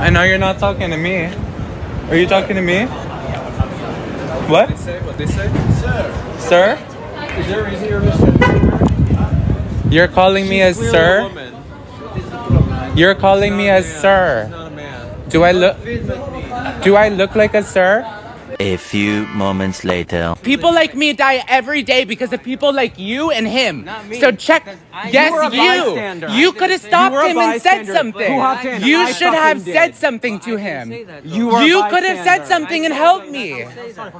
I know you're not talking to me. Are you talking to me? What? What they say? Sir. Sir? Is there a reason you're misgendering? You're calling me as sir? You're calling me as sir. She's not a man. Do I look like a sir? A few moments later. People like me die every day because of people like you and him. Not me. So check. You were a bystander. You could have stopped him and said something. Who You I should have fucking said did. something to him. You were a You could have said bystander. something and helped me.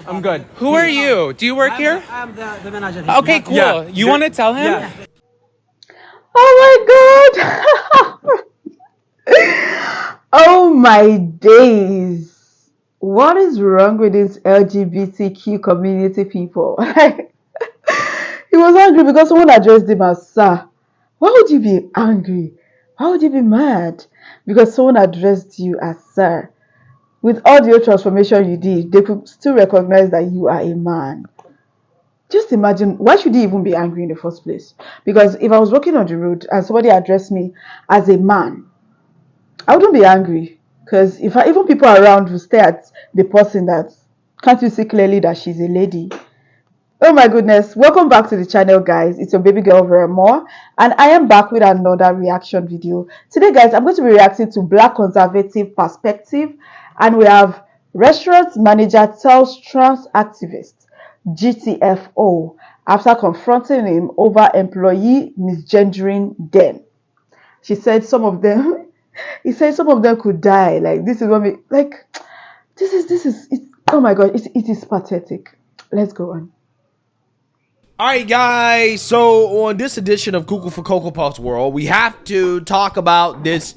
I'm good. Who are you? Do you work here? I'm the manager. Okay, cool. Yeah. You want to tell him? Yeah. Oh my god! Oh my days! What is wrong with these LGBTQ community people? He was angry because someone addressed him as sir. Why would you be angry? Why would you be mad? Because someone addressed you as sir. With all the transformation you did, they could still recognize that you are a man. Just imagine, why should he even be angry in the first place? Because if I was walking on the road and somebody addressed me as a man, I wouldn't be angry. Because even people around will stare at the person that, can't you see clearly that she's a lady? Oh my goodness. Welcome back to the channel, guys. It's your baby girl, VeraMoore. And I am back with another reaction video. Today, guys, I'm going to be reacting to Black Conservative Perspective. And we have restaurant manager tells trans activist GTFO after confronting him over employee misgendering them. She said some of them, he said some of them could die. Like, this is what we, like, this is, it's, oh my God, it is pathetic. Let's go on. Alright guys, so on this edition of Google for Cocoa Puffs World, we have to talk about this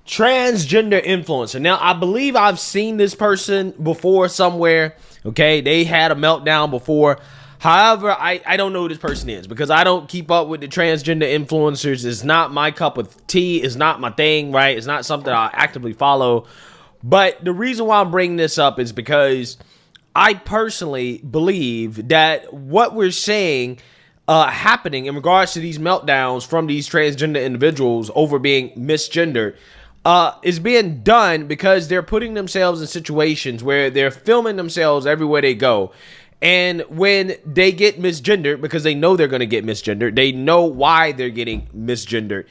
transgender influencer. Now, I believe I've seen this person before somewhere. Okay, they had a meltdown before. However, I don't know who this person is because I don't keep up with the transgender influencers. It's not my cup of tea. It's not my thing, right? It's not something I actively follow. But the reason why I'm bringing this up is because I personally believe that what we're seeing happening in regards to these meltdowns from these transgender individuals over being misgendered is being done because they're putting themselves in situations where they're filming themselves everywhere they go. And when they get misgendered, because they know they're going to get misgendered, they know why they're getting misgendered.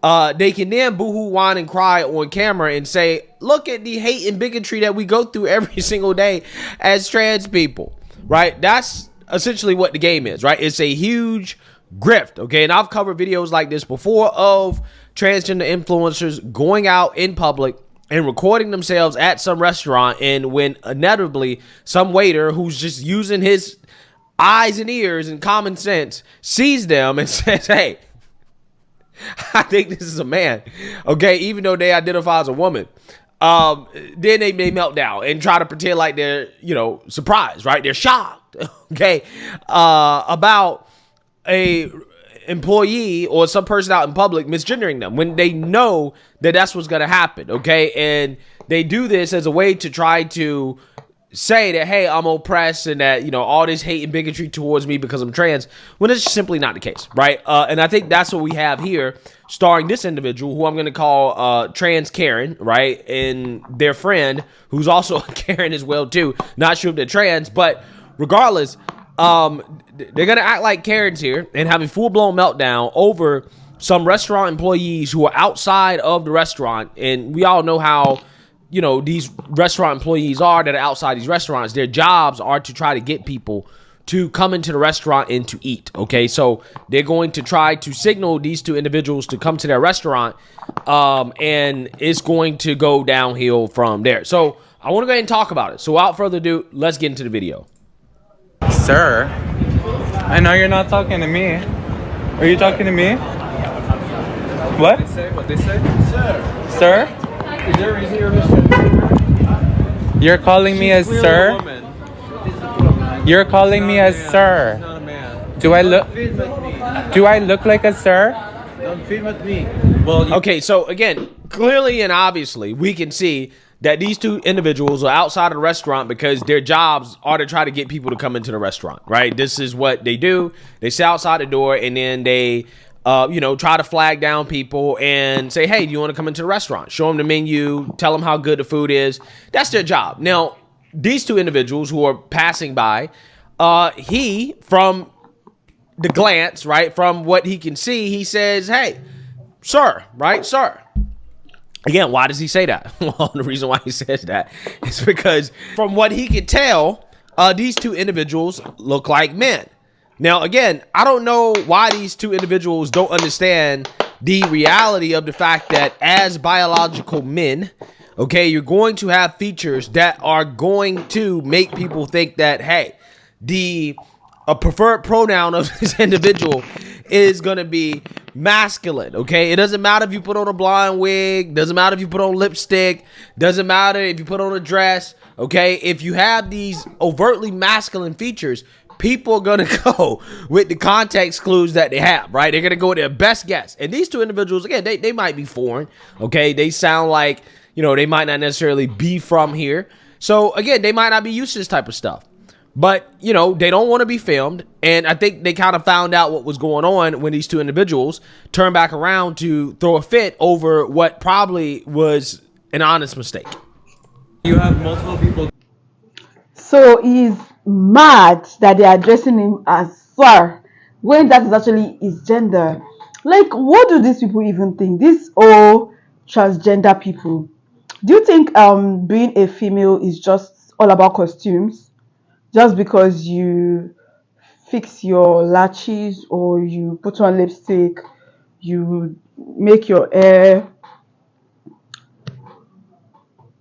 They can then boohoo, whine, and cry on camera and say, look at the hate and bigotry that we go through every single day as trans people, right? That's essentially what the game is, right? It's a huge grift, okay? And I've covered videos like this before of transgender influencers going out in public and recording themselves at some restaurant, and when inevitably some waiter who's just using his eyes and ears and common sense sees them and says, hey, I think this is a man, okay, even though they identify as a woman, then they may melt down and try to pretend like they're, you know, surprised, right? They're shocked, okay, about a employee or some person out in public misgendering them when they know that that's what's going to happen, okay? And they do this as a way to try to say that, hey, I'm oppressed and that, you know, all this hate and bigotry towards me because I'm trans, when it's simply not the case, right? And I think that's what we have here, starring this individual who I'm going to call Trans Karen, right? And their friend, who's also a Karen as well, too. Not sure if they're trans, but regardless, they're going to act like Karens here and have a full-blown meltdown over some restaurant employees who are outside of the restaurant. And we all know how, you know, these restaurant employees are that are outside these restaurants. Their jobs are to try to get people to come into the restaurant and to eat, okay? So they're going to try to signal these two individuals to come to their restaurant, and it's going to go downhill from there. So I want to go ahead and talk about it. So without further ado, let's get into the video. Sir? I know you're not talking to me. Are you talking to me? What? What they say? Sir. Sir? Is there a reason you're misgendering? You're calling me as sir? You're calling me as sir. She's not a man. Do I look like a sir? Don't film at me. Well, Okay, so again, clearly and obviously, we can see that these two individuals are outside of the restaurant because their jobs are to try to get people to come into the restaurant, right? This is what they do. They sit outside the door and then they try to flag down people and say, hey, do you want to come into the restaurant? Show them the menu, tell them how good the food is. That's their job. Now, these two individuals who are passing by, he, from the glance, right, from what he can see, he says, hey, sir, right, sir. Again, why does he say that? Well, the reason why he says that is because from what he could tell, these two individuals look like men. Now, again, I don't know why these two individuals don't understand the reality of the fact that as biological men, okay, you're going to have features that are going to make people think that, hey, a preferred pronoun of this individual is going to be masculine, okay? It doesn't matter if you put on a blonde wig, doesn't matter if you put on lipstick, doesn't matter if you put on a dress, okay? If you have these overtly masculine features, people are going to go with the context clues that they have, right? They're going to go with their best guess. And these two individuals, again, they might be foreign, okay? They sound like, they might not necessarily be from here. So, again, they might not be used to this type of stuff. But, they don't want to be filmed. And I think they kind of found out what was going on when these two individuals turned back around to throw a fit over what probably was an honest mistake. You have multiple people. So he's mad that they're addressing him as sir when that is actually his gender. Like, what do these people even think? These all transgender people. Do you think being a female is just all about costumes? Just because you fix your lashes or you put on lipstick, you make your hair.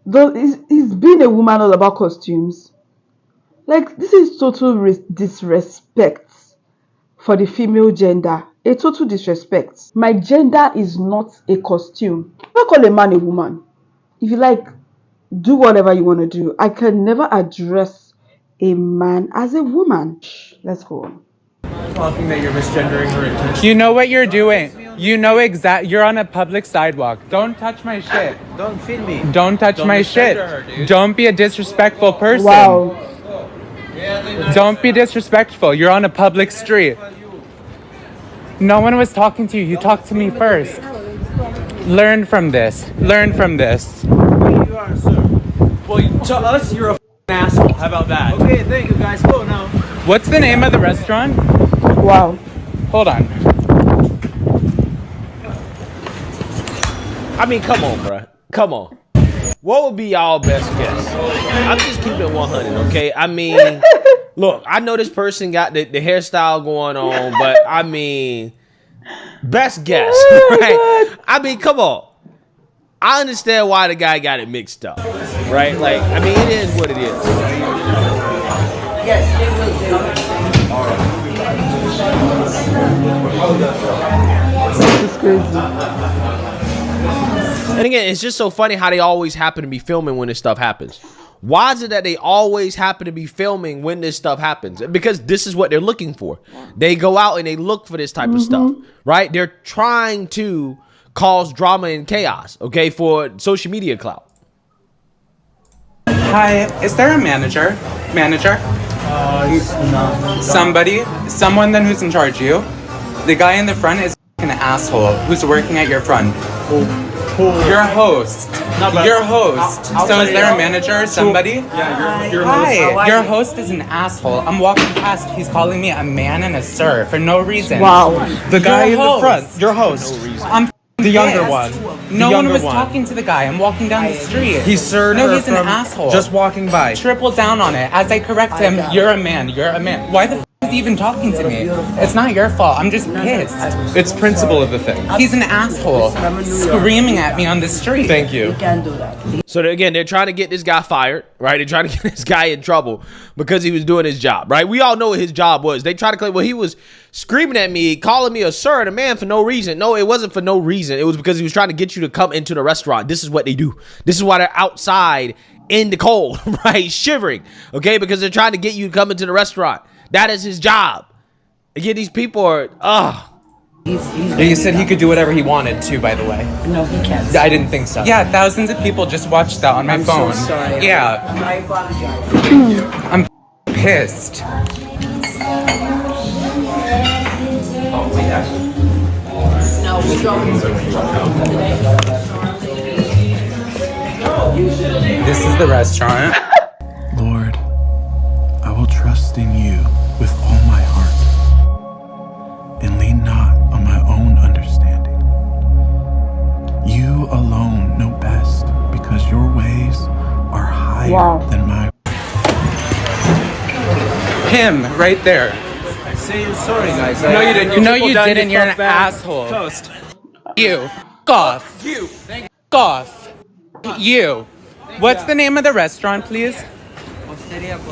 Though is being a woman all about costumes? Like, this is total disrespect for the female gender. A total disrespect. My gender is not a costume. I call a man a woman. If you like, do whatever you want to do. I can never address a man as a woman. Let's go on. Talking that you're misgendering her intention. You know what you're doing. You know you're on a public sidewalk. Don't touch my shit. Don't feed me. Don't touch my shit. Her, dude. Don't be a disrespectful person. Wow. Don't be disrespectful. You're on a public street. No one was talking to you. You talked to me first. Learn from this. Learn from this. You are, sir. Well, to us, you're a asshole. How about that? Okay, thank you, guys. Go now. What's the name of the restaurant? Wow. Hold on. I mean, come on, bro. Come on. What would be y'all best guess? I'm just keeping it 100, okay? I mean, look, I know this person got the hairstyle going on, but I mean, best guess, right? I mean, come on. I understand why the guy got it mixed up, right? Like, I mean, it is what it is. Yes, they will do. This is crazy. And again, it's just so funny how they always happen to be filming when this stuff happens. Why is it that they always happen to be filming when this stuff happens? Because this is what they're looking for. They go out and they look for this type of stuff, right? They're trying to cause drama and chaos, okay, for social media clout. Hi, is there a manager? Someone then who's in charge of you? The guy in the front is an asshole who's working at your front. Your host. Your host. So is there a manager? Somebody? Yeah, your Hi. Your host is an asshole. I'm walking past. He's calling me a man and a sir for no reason. Wow. The guy in the front, your host. I'm The younger one. No one was talking to the guy. I'm walking down the street. He served No, her he's an from asshole. just walking by. Triple down on it. As I correct him, you're a man. You're a man. Why the f is he even talking to me? It's not your fault. I'm just pissed. It's principle of the thing. He's an asshole. Screaming at me on the street. Thank you. You can do that. So again, they're trying to get this guy fired, right? They're trying to get this guy in trouble because he was doing his job, right? We all know what his job was. They try to claim, well, he was screaming at me, calling me a sir and a man for no reason. No, it wasn't for no reason. It was because he was trying to get you to come into the restaurant. This is what they do. This is why they're outside in the cold, right? Shivering, okay? Because they're trying to get you to come into the restaurant. That is his job. Again, these people are, He said he could do whatever he wanted to, by the way. No, he can't. I didn't think so. Yeah, thousands of people just watched that on my phone. So sorry. Yeah, I apologize. I'm pissed. This is the restaurant. Lord, I will trust in you with all my heart and lean not on my own understanding. You alone know best because your ways are higher than my. Him, right there. Say you're sorry, guys. No, you didn't. No, you didn't. You're an asshole. Toast. You. Off. You. Off. You. What's the name of the restaurant, please?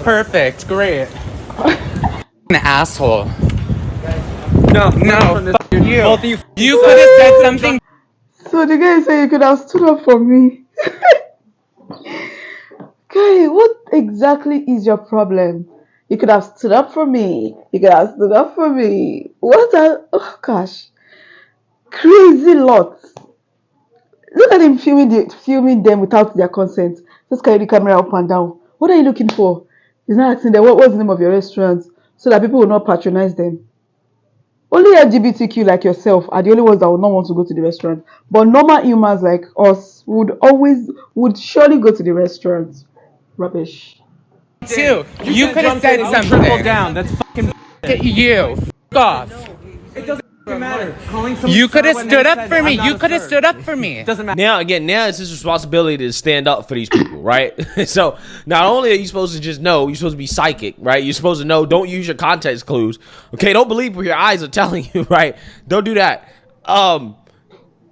Perfect. Great. An asshole. No. No. Fuck you. Both of you. You could have said something. So the guy said you could have stood up for me. Guy, what exactly is your problem? You could have stood up for me. You could have stood up for me. What a... Oh, gosh. Crazy lot. Look at him filming them without their consent. Just carry the camera up and down. What are you looking for? He's not asking them, what's the name of your restaurant? So that people will not patronize them. Only LGBTQ like yourself are the only ones that would not want to go to the restaurant. But normal humans like us would surely go to the restaurant. Rubbish. Too. You could have said something. Triple down. That's fucking. You. Off. It doesn't matter. You could have stood up for me. You could have stood up for me. It doesn't matter. Now it's his responsibility to stand up for these people, right? So not only are you supposed to just know, you're supposed to be psychic, right? You're supposed to know, don't use your context clues. Okay, don't believe what your eyes are telling you, right? Don't do that.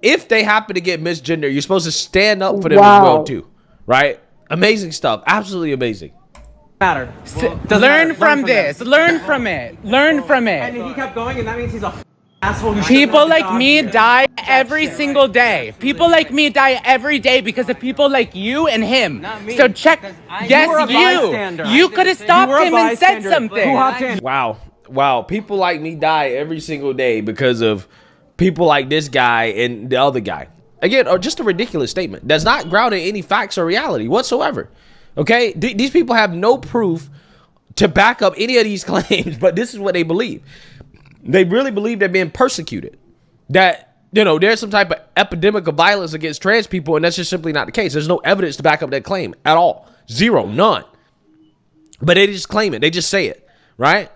If they happen to get misgendered, you're supposed to stand up for them as well too, right? Amazing stuff. Absolutely amazing. Matter. Learn from this. Learn from it. Learn from And it. he kept going, and that means he's a asshole. People like me die every single day. People like me die every day because of people like you and him. So check. Yes, you. You could have stopped him and said something. Wow. People like me die every single day because of people like this guy and the other guy. Again, just a ridiculous statement that's not grounded in any facts or reality whatsoever. Okay, these people have no proof to back up any of these claims, but this is what they believe. They really believe they're being persecuted, that, you know, there's some type of epidemic of violence against trans people, and that's just simply not the case. There's no evidence to back up that claim at all. Zero, none. But they just claim it. They just say it, right?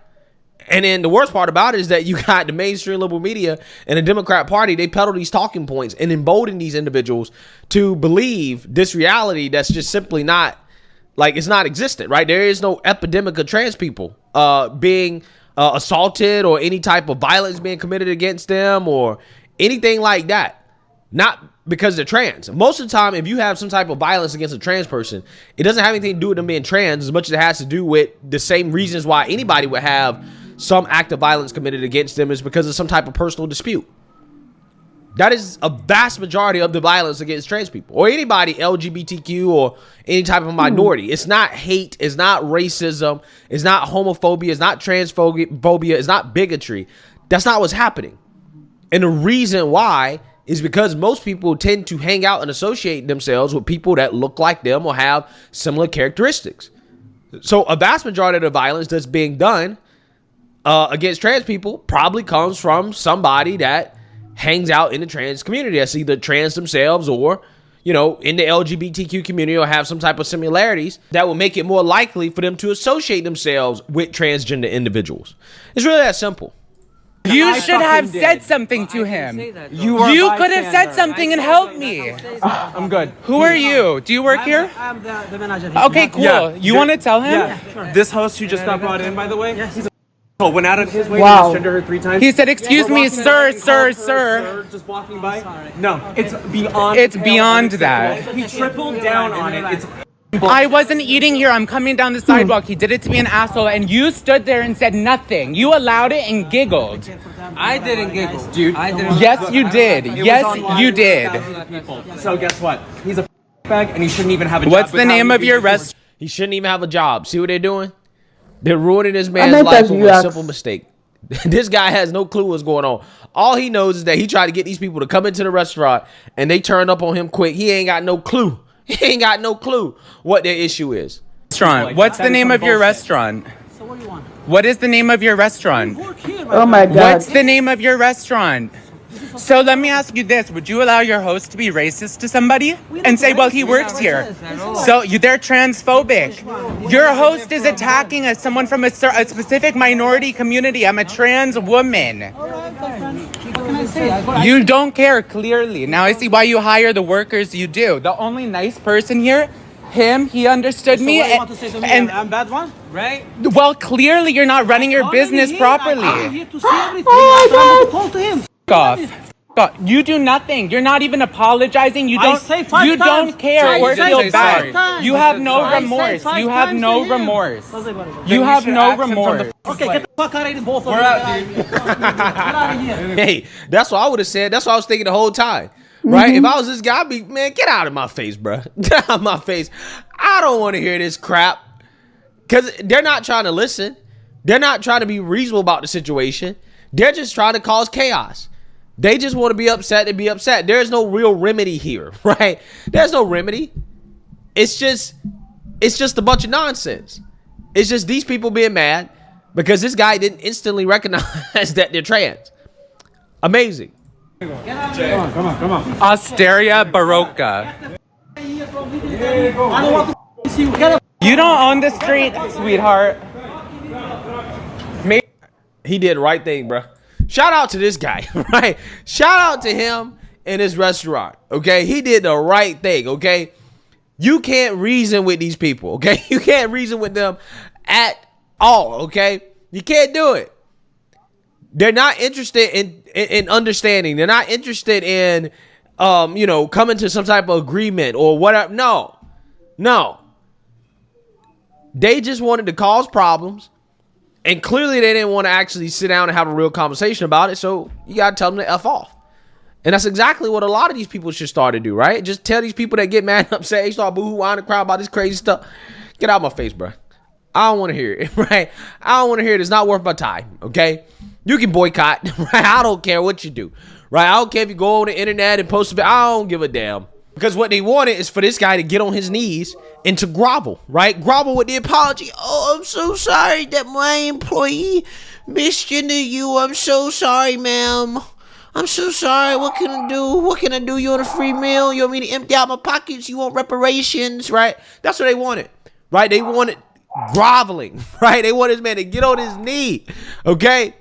And then the worst part about it is that you got the mainstream liberal media and the Democrat Party. They peddle these talking points and embolden these individuals to believe this reality that's just simply not, like, it's not existent, right? There is no epidemic of trans people being assaulted or any type of violence being committed against them or anything like that. Not because they're trans. Most of the time, if you have some type of violence against a trans person, it doesn't have anything to do with them being trans as much as it has to do with the same reasons why anybody would have some act of violence committed against them is because of some type of personal dispute. That is a vast majority of the violence against trans people or anybody LGBTQ or any type of minority. It's not hate. It's not racism. It's not homophobia. It's not transphobia. It's not bigotry. That's not what's happening. And the reason why is because most people tend to hang out and associate themselves with people that look like them or have similar characteristics. So a vast majority of the violence that's being done against trans people probably comes from somebody that hangs out in the trans community. That's either trans themselves or, you know, in the LGBTQ community or have some type of similarities that will make it more likely for them to associate themselves with transgender individuals. It's really that simple. You should have said something to him. You could have said something and helped me. I'm good. Who are you? Do you work here? I'm the manager. Okay, cool. Yeah. You want to tell him? Yeah. Sure. This host who just got brought in, by the way, he's a went out of his way Wow. to misgender her 3 times. He said, "Excuse me, sir, sir, Sir, sir." just walking by. No, it's beyond. It's beyond that. He tripled down on it. It's I wasn't eating here. I'm coming down the sidewalk. He did it to be an asshole, and you stood there and said nothing. You allowed it and giggled. I didn't giggle, dude. I didn't. Yes, you did. Yes, you did. So guess what? He's a bag, and he shouldn't even have a job. What's the name of your restaurant? He shouldn't even have a job. See what they're doing? They're ruining this man's meant life as over you a asked. simple mistake. This guy has no clue what's going on. All he knows is that he tried to get these people to come into the restaurant and they turned up on him quick. He ain't got no clue. He ain't got no clue what their issue is. Restaurant. What's the name of your restaurant? So what do you want? What is the name of your restaurant? Oh my God. What's the name of your restaurant? So let me ask you this. Would you allow your host to be racist to somebody and say, well, he works here? So they're transphobic. Your host is attacking someone from a specific minority community. I'm a trans woman. You don't care, clearly. Now I see why you hire the workers you do. The only nice person here, him, he understood me. What you want to say to me? And I'm bad one, right? well, clearly you're not running your business properly. I'm here to see everything. I'm trying to call to him. Off. God, you do nothing. You're not even apologizing. You don't. say 5 You times. don't care I or say feel 5 bad. times. You have no I say remorse. 5 You have times no to him. remorse. Then You have no remorse. Okay, get the fuck out of here, both of you. Get out of here. Hey, that's what I would have said. That's what I was thinking the whole time. Right? If I was this guy, I'd be, man, get out of my face, bro. Get out of my face. I don't want to hear this crap. Because they're not trying to listen. They're not trying to be reasonable about the situation. They're just trying to cause chaos. They just want to be upset and be upset. There's no real remedy here, right? There's no remedy. It's just a bunch of nonsense. It's just these people being mad because this guy didn't instantly recognize that they're trans. Amazing. Come on. Osteria Barocca. I don't want to see you. Get You don't own the street, sweetheart. He did the right thing, bro. Shout out to this guy, right? Shout out to him and his restaurant, okay? He did the right thing, okay? You can't reason with these people, okay? You can't reason with them at all, okay? You can't do it. They're not interested in understanding. They're not interested in, coming to some type of agreement or whatever. No. They just wanted to cause problems. And clearly they didn't want to actually sit down and have a real conversation about it. So you got to tell them to F off. And that's exactly what a lot of these people should start to do, right? Just tell these people that get mad and upset, they start boo-hoo-hooing and crying about this crazy stuff. Get out of my face, bro. I don't want to hear it, right? I don't want to hear it. It's not worth my time, okay? You can boycott, right? I don't care what you do, right? I don't care if you go on the internet and post it. I don't give a damn. Because what they wanted is for this guy to get on his knees and to grovel, right? Grovel with the apology. Oh, I'm so sorry that my employee misgendered you. I'm so sorry, ma'am. I'm so sorry. What can I do? What can I do? You want a free meal? You want me to empty out my pockets? You want reparations, right? That's what they wanted, right? They wanted groveling, right? They wanted this man to get on his knee, okay?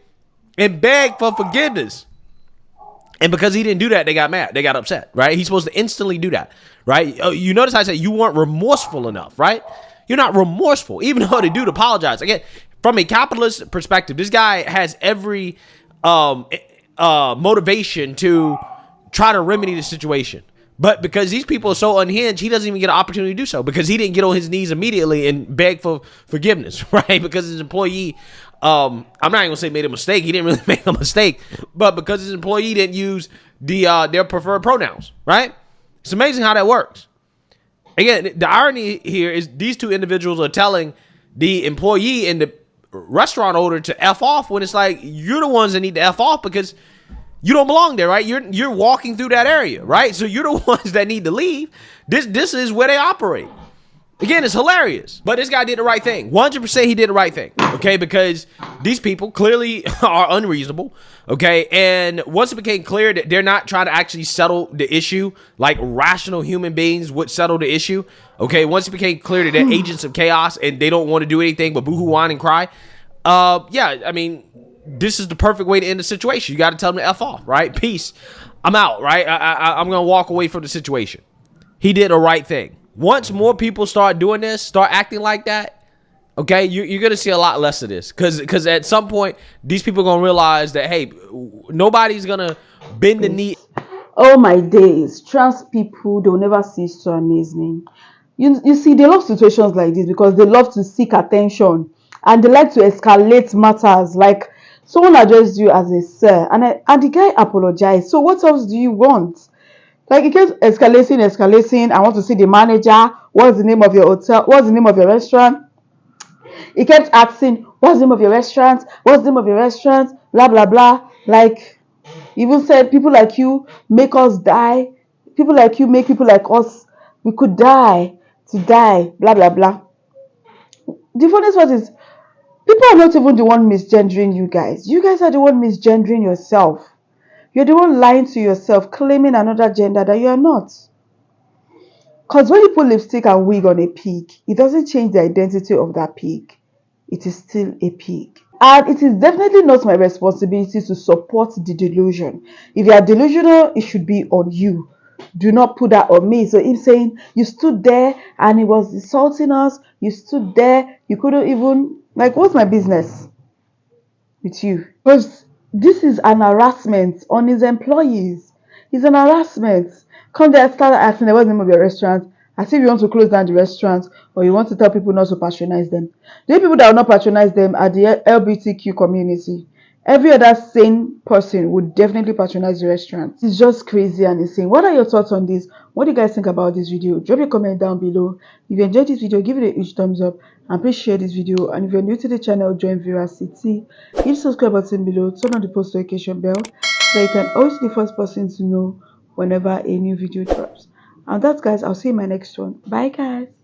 And beg for forgiveness. And because he didn't do that, they got mad. They got upset, right? He's supposed to instantly do that, right? You notice I said you weren't remorseful enough, right? You're not remorseful, even though the dude apologized. Again, from a capitalist perspective, this guy has every motivation to try to remedy the situation. But because these people are so unhinged, he doesn't even get an opportunity to do so because he didn't get on his knees immediately and beg for forgiveness, right? Because his employee, I'm not even gonna say made a mistake. He didn't really make a mistake, but because his employee didn't use their preferred pronouns, right? It's amazing how that works. Again, the irony here is these two individuals are telling the employee and the restaurant owner to F off when it's like you're the ones that need to F off because you don't belong there, right? You're walking through that area, right? So you're the ones that need to leave. This is where they operate. Again, it's hilarious. But this guy did the right thing. 100% he did the right thing, okay? Because these people clearly are unreasonable, okay? And once it became clear that they're not trying to actually settle the issue like rational human beings would settle the issue, okay? Once it became clear that they're agents of chaos and they don't want to do anything but boo-hoo, whine, and cry, I mean, this is the perfect way to end the situation. You got to tell them to F off, right? Peace. I'm out, right? I'm going to walk away from the situation. He did the right thing. Once more people start doing this, start acting like that, okay, you're going to see a lot less of this. Because at some point, these people are going to realize that, hey, nobody's going to bend the knee. Oh my days. Trans people, they'll never cease to amaze me. You see, they love situations like this because they love to seek attention. And they like to escalate matters. Like, someone addressed you as a sir. And the guy apologized. So what else do you want? Like, it kept escalating. I want to see the manager. What's the name of your hotel? What's the name of your restaurant? He kept asking, what's the name of your restaurant? What's the name of your restaurant? Blah, blah, blah. Like, even said, people like you make us die. People like you make people like us. We could die. To die. Blah, blah, blah. The funniest part is, people are not even the one misgendering you guys. You guys are the one misgendering yourself. You're the one lying to yourself, claiming another gender that you are not. Because when you put lipstick and wig on a pig, it doesn't change the identity of that pig. It is still a pig. And it is definitely not my responsibility to support the delusion. If you are delusional, it should be on you. Do not put that on me. So him saying, you stood there and he was insulting us, you stood there, you couldn't even, like, what's my business with you? Because this is an harassment on his employees. It's an harassment. Come there, start asking them what's the name of your restaurant, as if you want to close down the restaurant or you want to tell people not to patronize them. The people that will not patronize them are the LGBTQ community. Every other sane person would definitely patronize the restaurant. It's just crazy and insane. What are your thoughts on this? What do you guys think about this video? Drop a comment down below. If you enjoyed this video, give it a huge thumbs up and please share this video. And if you're new to the channel, join VeraCity. Hit the subscribe button below, turn on the post notification bell so you can always be the first person to know whenever a new video drops. And that's, guys, I'll see you in my next one. Bye, guys.